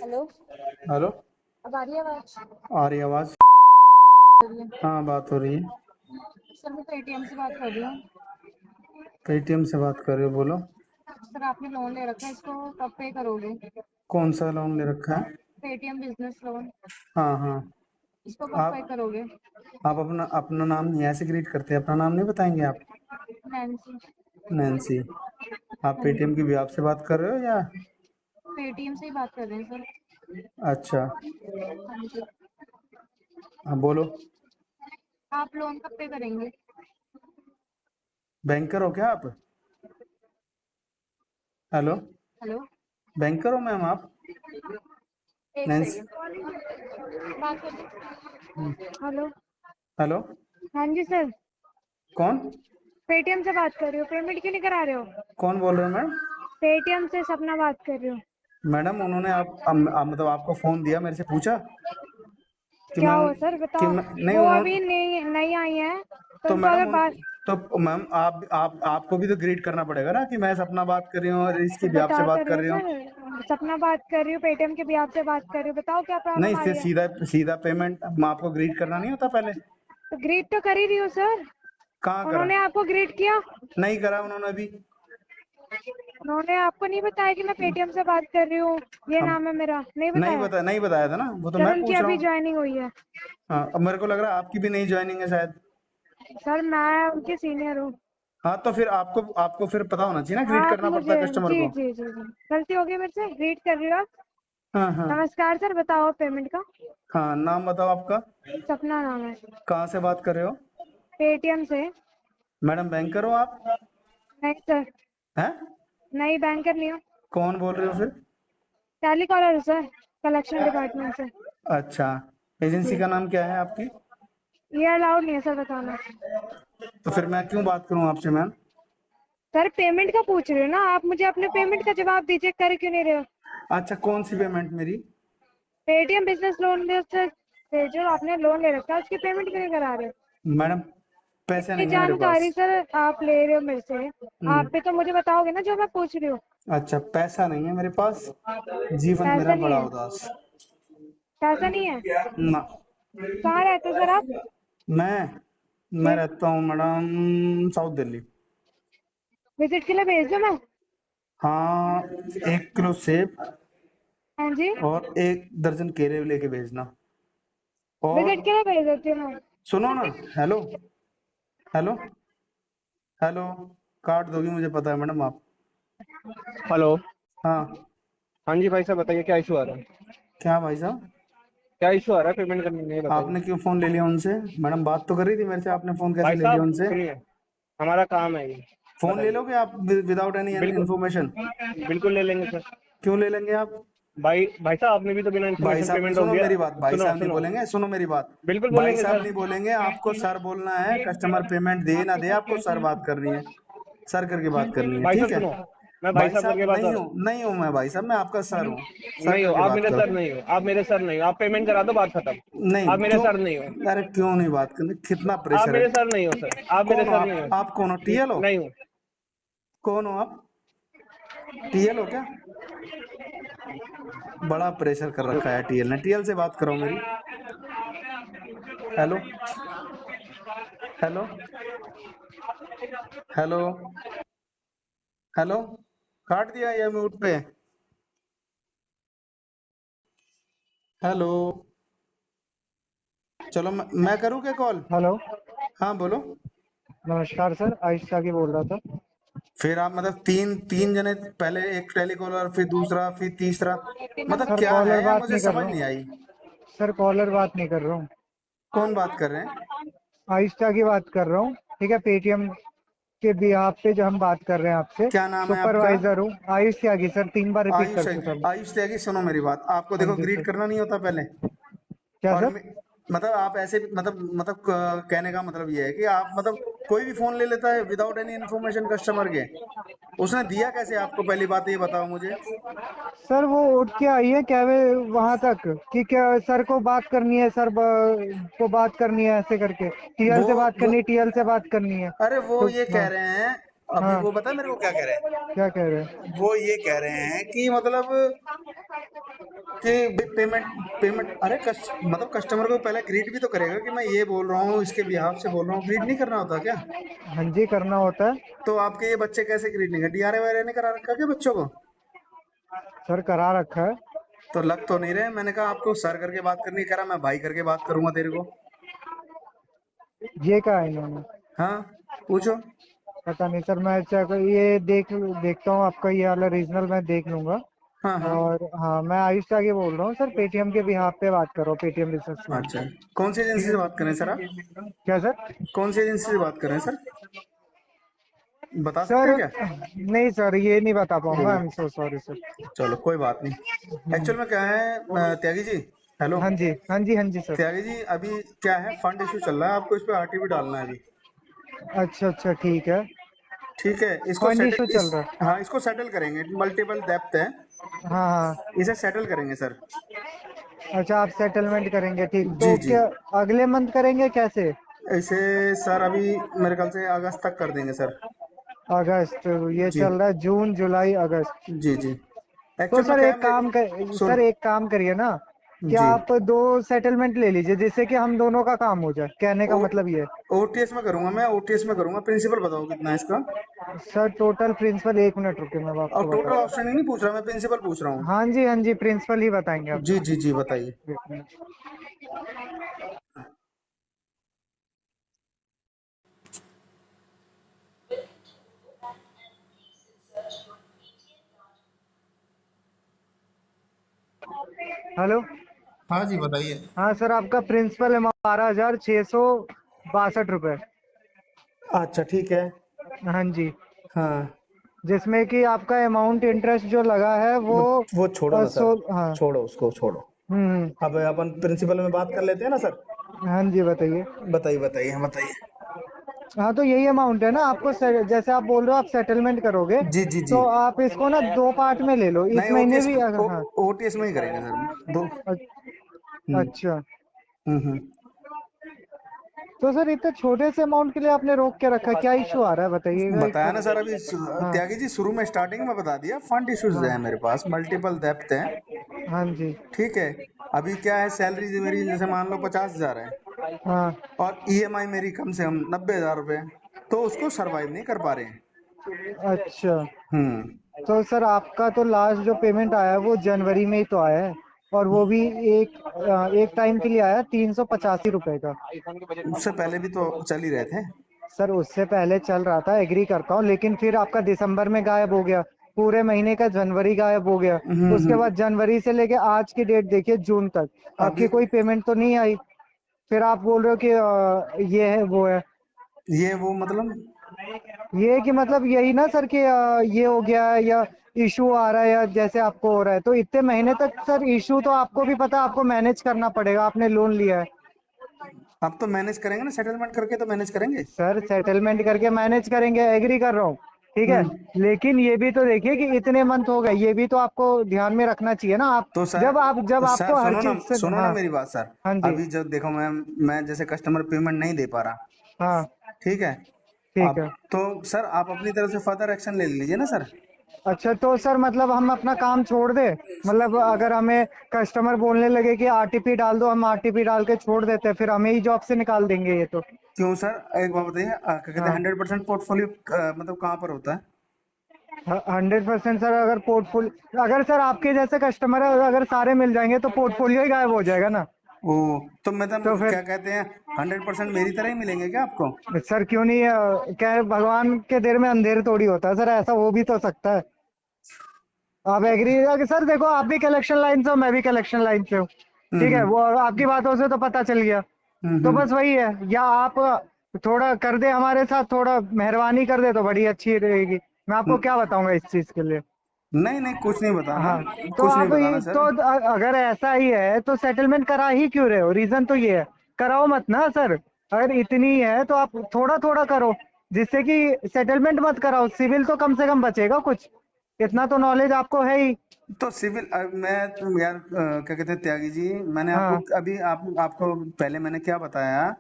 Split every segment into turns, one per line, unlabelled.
Hello.
Hello.
अब आ रही है आवाज?
आ रही आवाज? हाँ, बात हो रही है।
सर मैं पेटीएम से बात कर रही हूँ।
पेटीएम से बात कर रहे हो? बोलो।
सर आपने लोन ले रखा है, इसको कब पे करोगे?
कौन सा लोन ले रखा है?
Paytm business loan.
हाँ हाँ।
इसको कब पे
आप
करोगे?
आप अपना अपना नाम यहाँ से ग्रीट करते हैं, अपना नाम नहीं बताएंगे आप?
नैन्सी।
नैन्सी। आप
हाँ
पेटीएम की
जी,
भी आपसे बात कर रहे हो या?
पेटीएम से ही बात कर रहे हैं
अच्छा।
सर। हाँ जी।
हाँ, बोलो।
आप लोन कब पे करेंगे?
बैंकर हो क्या आप? हेलो।
हेलो।
बैंकर हो मैम आप?
एक
नैन्सी।
सेकेंड बात
हम्म,
कर। हेलो।
हेलो।
हाँ जी सर,
कौन?
पेटीएम से बात कर रही हो, पेमेंट क्यों नहीं करा रहे हो?
कौन बोल रहे हो मैम?
पेटीएम से सपना बात कर रही हूँ।
मैडम उन्होंने मतलब आपको फोन दिया, मेरे से पूछा कि
क्या
मैम
हुआ सर
कि
बताओ।
मैं नहीं
वो अभी
उन्होंने।
नहीं नहीं आई है, तो
तो
उनको अगर
मैडम
बात।
तो मैम आपको भी तो ग्रीट करना पड़ेगा ना कि मैं सपना बात कर रही हूँ और इसकी
तो
भी आपसे
बता तो
बात
रही
कर
हूँ
रही हूँ।
सर, सपना बात कर रही हूँ, पेटीएम के भी आपसे बात कर रही हूँ, बताओ क्या
नहीं,
प्रॉब्लम आ
इससे
रही है?
सीधा सीधा पेमेंट आपको ग्रीट करना नहीं होता पहले?
तो ग्रीट तो कर ही रही हूँ सर।
कहाँ करा?
उन्होंने आपको ग्रीट किया?
नहीं करा उन्होंने अभी।
उन्होंने आपको नहीं बताया कि मैं पेटीएम से बात कर रही हूँ, ये
हम
नाम है मेरा, नहीं
नहीं
बताया?
बताया, नहीं बताया था ना, वो तो
सर
मैं
उनकी
पूछ रहा
अभी
हूँ।
ज्वाइनिंग हुई है।
हाँ, अब मेरे को लग रहा है आपकी भी नहीं ज्वाइनिंग है शायद।
सर मैं उनके सीनियर हूँ।
हाँ, तो फिर आपको आपको फिर पता होना चाहिए ना, ग्रीट
आप
करना पड़ता
मुझे
है कस्टमर
जी
को।
जी जी जी गलती हो गई मेरे से, ग्रीट कर रही हो आप।
हाँ हाँ।
नमस्कार सर, बताओ पेमेंट का।
हाँ, नाम बताओ आपका।
सपना नाम है।
कहाँ से बात कर रहे हो?
पेटीएम से।
मैडम बैंकर हो आप?
नहीं सर,
हैं?
नहीं बैंकर नहीं हूँ।
कौन बोल रहे हो फिर?
टैली कॉलर हूँ सर, कलेक्शन डिपार्टमेंट से।
अच्छा। एजेंसी
जी,
का नाम क्या है आपकी?
ये अलाउड नहीं है सर बताना।
तो फिर मैं क्यों बात करूं आपसे मैम?
सर पेमेंट का पूछ रहे हो ना आप, मुझे अपने पेमेंट का जवाब दीजिए, कर क्यों नहीं रहे हो?
अच्छा, कौन सी पेमेंट मेरी?
पेटीएम बिजनेस लोन से जो आपने लोन ले रखा है उसकी पेमेंट क्यों नहीं करा रहे हो?
मैडम, पैसे
इतनी
नहीं है मेरे
जानकारी
पास।
सर आप ले रहे हो मेरे से, आप
हम्म।
भी तो मुझे बताओगे ना जो मैं पूछ रही हूँ।
अच्छा, पैसा नहीं है मेरे पास। जीवन
पैसा
मेरा
नहीं
बड़ा
है?
उदास।
पैसा नहीं है?
ना।
कहाँ रहते हो सर आप?
मैं मैं
जी,
रहता हूँ मैडम साउथ दिल्ली।
विजिट के लिए भेज दो मैं।
हाँ। 1 किलो सेब
हाँ जी,
और 1 दर्जन केले लेके भेजना।
विजिट के
और
लिए भेज देती हूँ मैं।
सुनो ना। हेलो। हेलो। हेलो। काट दोगी मुझे पता है मैडम आप।
हेलो।
हाँ।
हाँ जी भाई साहब, बताइए क्या इशू आ रहा है?
क्या भाई साहब?
क्या इशू आ रहा है पेमेंट करने में, ये
आपने
बताइए।
क्यों फोन ले लिया उनसे? मैडम बात तो कर रही थी मेरे से, आपने फोन कैसे
भाई
ले लिया
साहब
उनसे?
सुनिए, हमारा काम है ये।
फोन ले
बताइए।
लोगे आप विदाउट एनी
बिल्कुल,
इन्फॉर्मेशन?
बिल्कुल ले लेंगे सर।
क्यों ले लेंगे आप?
भाई भाई साहब, आपने भी तो बिना
भाई
इन्फॉर्मेशन
साहब
पेमेंट रोक
सुनो
दिया।
मेरी बात, भाई
सुनो
साहब नहीं
सुनो,
बोलेंगे, सुनो मेरी बात।
बिल्कुल
भाई
बोलेंगे
साहब
सर।
नहीं बोलेंगे, आपको सर बोलना है। कस्टमर पेमेंट दे ना दे, आपको सर बात करनी है। सर करके बात करनी है,
भाई साहब
ठीक है?
सुनो, मैं भाई
भाई
साहब करके
साहब
बात
नहीं
कर
हूँ,
रहा हूँ।
नहीं हूँ मैं भाई साहब, मैं आपका सर हूँ। सर
नहीं हो
करके
आप,
बात
मेरे सर
करो।
नहीं हो आप, मेरे सर नहीं हो आप, पेमेंट करा दो, बात खत्म।
नहीं
आप मेरे
क्यों?
सर नहीं हो।
अरे क्यों नहीं बात करनी? कितना
आप
प्रेशर है?
मेरे सर नहीं हो सर, आप मेरे
कौन हो
सर नहीं
आप कौन हो?
हो।
टीएल हो?
नहीं हो।
कौन हो आप? टीएल हो क्या? बड़ा प्रेशर कर रखा है टीएल ने। टीएल से बात करो मेरी। हेलो। हेलो। हेलो। हेलो। काट दिया ये म्यूट पे? हेलो। चलो मैं करूँ क्या कॉल?
हेलो।
हाँ बोलो।
नमस्कार सर, आयुष त्यागी बोल रहा था।
फिर आप मतलब तीन तीन जने, पहले एक टेलीकॉलर, फिर दूसरा, फिर तीसरा, मतलब
सर
क्या
कॉलर
है
बात
मुझे
नहीं कर
समझ
रहा
नहीं
हूँ।
आई।
सर कॉलर बात नहीं कर रहा हूँ।
कौन बात कर रहे हैं?
आयुष त्यागी बात कर रहा हूँ। ठीक है, पेटीएम के बिहाफ पे जो हम बात कर रहे हैं आपसे।
क्या नाम है आपका?
सुपरवाइजर हूँ आयुष त्यागी सर, 3 बार रिपीट
आयुष
कर
है।
चुका मैं।
आयुष त्यागी, सुनो मेरी बात। आपको
हाँ
देखो
जी
ग्रीट
सर।
करना नहीं होता पहले।
क्या
और
सर?
मतलब आप ऐसे मतलब कहने का मतलब ये है कि आप मतलब कोई भी फोन ले लेता है विदाउट एनी इन्फॉर्मेशन कस्टमर के। उसने दिया कैसे आपको? पहली बात ये बताओ मुझे।
सर वो उठ के आई है क्या वे वहां तक कि क्या सर को बात करनी है, सर को बात करनी है ऐसे करके, टीएल
वो
से बात
वो
करनी है, टीएल से बात करनी है।
अरे वो
तो
ये कह
हाँ।
रहे हैं अभी
हाँ,
वो पता है मेरे को क्या कह रहे हैं?
क्या कह रहे हैं?
वो ये कह रहे हैं कि मतलब कि पेमेंट पेमेंट अरे मतलब कस्टमर को पहले ग्रीट भी तो करेगा कि मैं ये बोल रहा हूँ, इसके बिहाफ से बोल रहा हूँ। ग्रीट नहीं करना होता क्या?
हाँ जी, करना होता है।
तो आपके ये बच्चे कैसे ग्रीट नहीं कर, डीआरए वायरे ने करा रखा क्या बच्चों को?
सर करा रखा है।
तो लग तो नहीं रहे। मैंने कहा आपको सर करके बात करनी, कह रहा मैं भाई करके बात करूंगा तेरे को।
ये कहा है इन्होंने?
हाँ, पूछो।
पता नहीं सर, मैं ये देखता हूँ आपका ये वाला रीजनल मैं देख लूंगा।
हाँ हाँ।
और हाँ, मैं आयुष आगे बोल रहा हूँ सर, पेटीएम के बिहाफ पे बात कर रहा हूँ, पेटीएम बिजनेस लोन।
अच्छा, कौन सी
ठीक
एजेंसी से
है।
बात कर रहे हैं सर आप?
क्या सर?
कौन सी एजेंसी से बात कर रहे हैं सर? बता सकते
सर
हैं क्या?
नहीं सर, ये नहीं बता पाऊंगा, I am so sorry sir.
चलो कोई बात नहीं। एक्चुअल में क्या है त्यागी जी, हेलो।
हाँ जी, हाँ जी, हाँ जी सर।
त्यागी जी, अभी क्या है, फंड इशू चल रहा है, आपको इस पे आरटीवी डालना है अभी।
अच्छा अच्छा, ठीक है।
ठीक है, इसको
फंड इशू
सेटल
चल रहा है।
हाँ, इसको सेटल करेंगे। मल्टीपल डेप्थ है,
हाँ हाँ।
इसे सेटल करेंगे सर।
अच्छा, आप सेटलमेंट करेंगे, ठीक।
जी
तो
जी।
क्या अगले मंथ करेंगे कैसे?
इसे सर अभी मेरे ख्याल से अगस्त तक कर देंगे सर।
अगस्त? ये
जी
चल रहा है जून जुलाई अगस्त।
जी जी।
तो
एक्चुअल में
सर
क्या
एक
है
काम कर,
सुन।
सर एक काम करिए ना, कि
जी।
आप दो सेटलमेंट ले लीजिए, जिससे कि हम दोनों का काम हो जाए, कहने का
ओ
मतलब ये
ओटीएस में करूंगा मैं, ओटीएस में करूंगा। प्रिंसिपल बताओ कितना है इसका?
है। सर टोटल प्रिंसिपल, एक मिनट रुकिए, मैं
और
आपको
टोटल
बताता
आउटस्टैंडिंग नहीं पूछ रहा मैं, प्रिंसिपल पूछ रहा
हूँ।
हूँ।
हाँ जी, हाँ जी, प्रिंसिपल ही बताएंगे
जी
आपको।
जी जी, बताइए।
एक मिनट। हेलो।
हाँ जी, बताइए।
हाँ सर, आपका प्रिंसिपल है 12,662 रुपये।
अच्छा ठीक है।
हाँ जी।
हाँ,
जिसमें कि आपका अमाउंट इंटरेस्ट जो लगा है वो
वो छोड़ो ना सर,
हाँ।
छोड़ो उसको, छोड़ो।
हम्म।
अब अपन प्रिंसिपल में बात कर लेते हैं ना सर।
हाँ जी, बताइए।
बताइए बताइए बताइए।
हाँ, तो यही अमाउंट है ना आपको, जैसे आप बोल रहे हो आप सेटलमेंट करोगे,
जी जी जी।
तो आप इसको ना दो पार्ट में ले लो, इस
नहीं,
महीने
ओटीएस
भी अगर हाँ।
ओटीएस में ही करेंगे सर दो। हम्म
अच्छा।
हम्म।
तो सर इतने छोटे से अमाउंट के लिए आपने रोक के रखा है, क्या इशू आ रहा है बताइएगा एक
बताया
बार।
ना सर अभी
हाँ
त्यागी जी, शुरू में स्टार्टिंग में बता दिया, फंड इश्यूज
हाँ।
है मेरे पास, मल्टीपल डेप्थ है।
हाँ जी।
ठीक है। अभी क्या है, सैलरी मेरी जैसे मान लो 50,000 है,
हाँ।
और ईएमआई मेरी कम से कम 90,000 रुपए, तो उसको सरवाइव नहीं कर पा रहे हैं।
अच्छा।
हम्म।
तो सर आपका तो लास्ट जो पेमेंट आया है वो जनवरी में ही तो आया है, और वो भी एक टाइम के लिए आया 385 रुपए का।
उससे पहले भी तो चल ही रहे थे।
सर उससे पहले चल रहा था, एग्री करता हूँ, लेकिन फिर आपका दिसंबर में गायब हो गया, पूरे महीने का जनवरी गायब हो गया। उसके बाद जनवरी से लेके आज की डेट देखिए जून तक,
अभी
आपकी कोई पेमेंट तो नहीं आई। फिर आप बोल रहे हो कि ये है वो है।
ये वो मतलब।
ये कि मतलब यही ना सर कि ये हो गया है या इशू आ रहा है, या जैसे आपको हो रहा है, तो इतने महीने तक सर इशू तो आपको भी पता है, आपको मैनेज करना पड़ेगा, आपने लोन लिया है।
अब तो मैनेज करेंगे ना, सेटलमेंट करके तो मैनेज करेंगे।
सर सेटलमेंट करके मैनेज करेंगे, एग्री कर रहा हूँ, ठीक है।
हम्म।
लेकिन ये भी तो देखिए कि इतने मंथ हो गए, ये भी तो आपको ध्यान में रखना चाहिए ना आप।
तो सर,
जब
सर
आपको हर
सुनो ना,
चीज से
सुनो ना
हाँ।
मेरी बात सर।
हाँ जी।
अभी जब देखो मैं जैसे कस्टमर पेमेंट नहीं दे पा रहा,
हाँ।
ठीक है।
ठीक
अब
है।
तो सर आप अपनी तरफ से फर्दर एक्शन ले लीजिए ना सर।
अच्छा, तो सर मतलब हम अपना काम छोड़ दे, मतलब अगर हमें कस्टमर बोलने लगे कि आरटीपी डाल दो, हम आरटीपी डाल के छोड़ देते हैं, फिर हमें ही जॉब से निकाल देंगे ये तो।
क्यों सर, एक बात बताइए, क्या कहते हैं,
हाँ।
100% पोर्टफोलियो मतलब कहाँ पर होता है?
100% सर, अगर पोर्टफोलियो, अगर सर आपके जैसे कस्टमर है, अगर सारे मिल जाएंगे तो पोर्टफोलियो ही गायब हो जाएगा ना।
ओ, तो मतलब
तो फिर
क्या कहते हैं, 100% मेरी तरह ही मिलेंगे क्या आपको?
सर क्यों नहीं, क्या है, भगवान के देर में अंधेर थोड़ी होता है सर, ऐसा हो भी तो सकता है। आप एग्री सर, देखो आप भी कलेक्शन लाइन से हो, मैं भी कलेक्शन लाइन से हूँ, ठीक है,
हम्म
वो आपकी बातों से तो पता चल गया। तो
हम्म।
बस वही है, या आप थोड़ा कर दे हमारे साथ, थोड़ा मेहरबानी कर दे तो बड़ी अच्छी रहेगी। मैं आपको क्या बताऊंगा इस चीज के लिए।
नहीं नहीं, कुछ नहीं बताना,
हाँ। तो
कुछ नहीं
आप
बताना
तो
सर।
अगर ऐसा ही है तो सेटलमेंट करा ही क्यों रहे हो, रीजन तो ये है। कराओ मत ना सर, अगर इतनी है तो आप थोड़ा थोड़ा करो, जिससे कि सेटलमेंट मत कराओ, सिविल तो कम से कम बचेगा कुछ, इतना तो नॉलेज आपको है ही।
तो सिविल मैं यार क्या कहते हैं त्यागी जी, मैंने आपको
हाँ।
अभी आपको पहले मैंने क्या बताया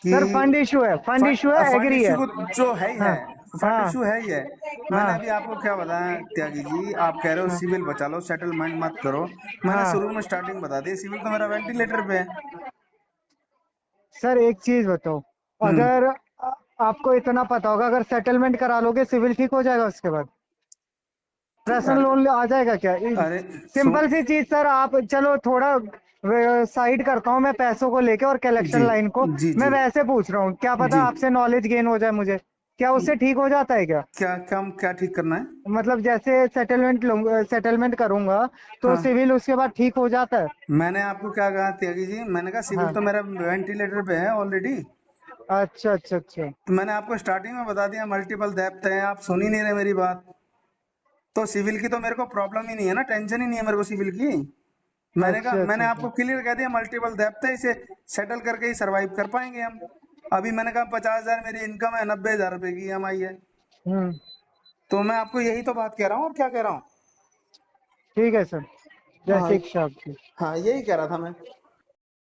कि
सर फंड इशू है, फंड इशू है,
फंड
एग्री है।
इशू जो है ही
हाँ
है, फंड
हाँ
इशू है ही है। मैंने
हाँ
अभी आपको क्या बताया त्यागी जी, आप कह रहे हो
हाँ
सिविल बचा लो, सेटलमेंट मत करो। मैंने
हाँ।
शुरू में स्टार्टिंग बता दी, सिविल तो मेरा वेंटिलेटर पे है।
सर एक चीज बताओ,
हम्म।
अगर आपको इतना पता होगा, अगर सेटलमेंट करा लोगे सिविल ठीक हो जाएगा उसके बाद? पर्सनल
अरे
लोन आ जाएगा क्या?
अरे
सिंपल सी
सुन,
चीज सर, आप चलो थोड़ा साइड करता हूँ मैं पैसों को लेके और कलेक्शन
जी
लाइन को।
जी
मैं
जी
वैसे पूछ रहा हूँ, क्या पता
जी,
आपसे नॉलेज गेन हो जाए मुझे, क्या उससे ठीक हो जाता है क्या?
क्या क्या क्या ठीक करना है?
मतलब जैसे सेटलमेंट लूंगा, सेटलमेंट करूंगा तो
हाँ,
सिविल उसके बाद ठीक हो जाता है?
मैंने आपको क्या कहा त्यागी जी, मैंने कहा सिविल
हाँ।
तो मेरा वेंटिलेटर पे है ऑलरेडी।
अच्छा अच्छा अच्छा।
तो मैंने आपको स्टार्टिंग में बता दिया मल्टीपल डेप्थ है, आप सुन ही नहीं रहे मेरी बात। तो सिविल की तो मेरे को प्रॉब्लम ही नहीं है ना, टेंशन ही नहीं है मेरे को सिविल की। मैंने कहा,
अच्छा अच्छा
मैंने
अच्छा।
आपको क्लियर कह दिया मल्टीपल डेप्थ है, इसे सेटल करके ही सरवाइव कर पाएंगे हम। अभी मैंने कहा 50,000 मेरी इनकम है, 90,000 रुपए की ईएमआई है।
हम्म।
तो मैं आपको यही तो बात कह रहा हूँ, और क्या कह रहा हूँ।
ठीक है सर,
हाँ
जैसे इच्छा आपकी।
हाँ, यही कह रहा था मैं।